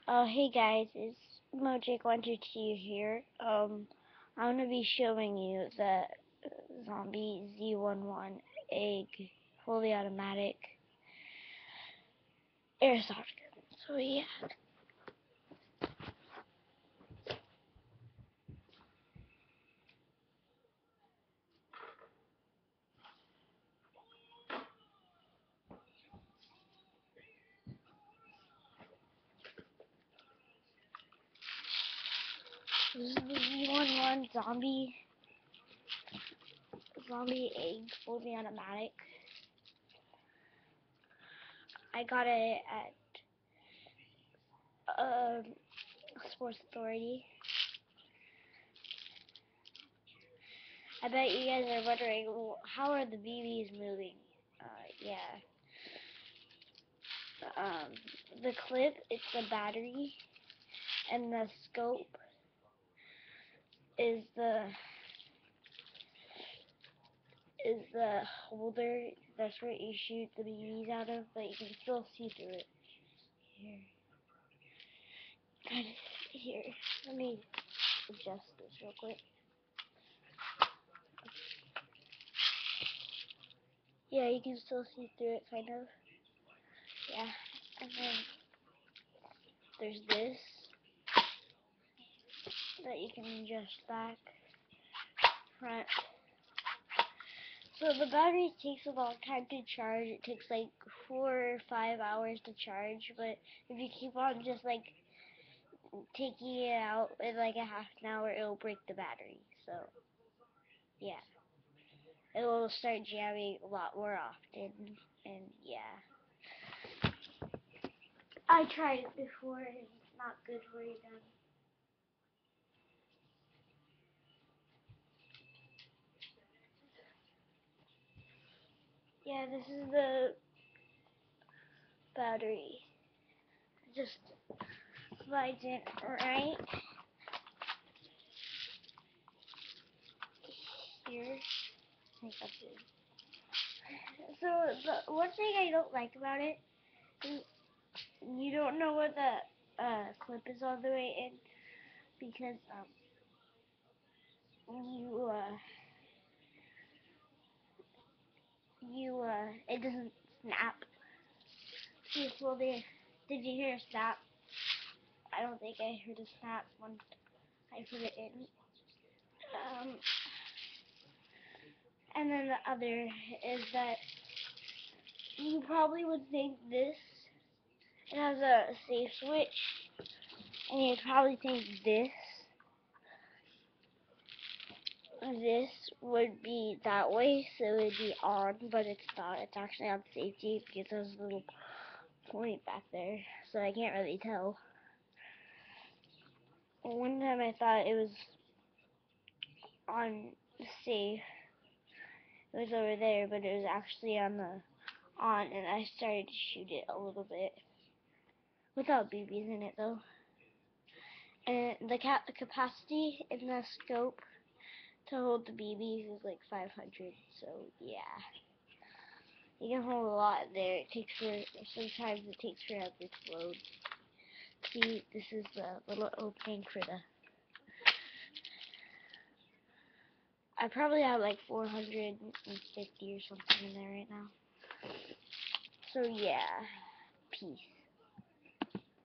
Hey guys, it's Mojake122 here. I'm gonna be showing you the zombie Z11 egg fully automatic airsoft gun. So yeah. This is the Z11 zombie egg fully automatic. I got it at Sports Authority. I bet you guys are wondering, well, how are the BBs moving? Yeah. The clip, it's the battery, and the scope is the holder. That's where you shoot the BBs out of, but you can still see through it. Here, here. Let me adjust this real quick. Yeah, you can still see through it, kind of. Yeah, and then there's this that you can adjust back, front. So the battery takes a long time to charge. It takes like 4 or 5 hours to charge, but if you keep on just like taking it out in like a half an hour, it'll break the battery. So yeah, it will start jamming a lot more often, and yeah. I tried it before, and it's not good for you then. Yeah, this is the battery. Just slides in right here. I think that's it. So the one thing I don't like about it is you don't know where the clip is all the way in, because it doesn't snap. See, well, there. Did you hear a snap? I don't think I heard a snap when I put it in. And then the other is that you probably would think this, it has a safe switch, and you'd probably think this would be that way, so it would be on, but it's not. It's actually on safety because there's a little point back there, so I can't really tell. One time I thought it was on safe. It was over there, but it was actually on, and I started to shoot it a little bit without BBs in it though. And the capacity in the scope to hold the BBs is like 500. So yeah, you can hold a lot there. Sometimes it takes forever to load. See, this is the little opening for the. I probably have like 450 or something in there right now. So yeah, peace.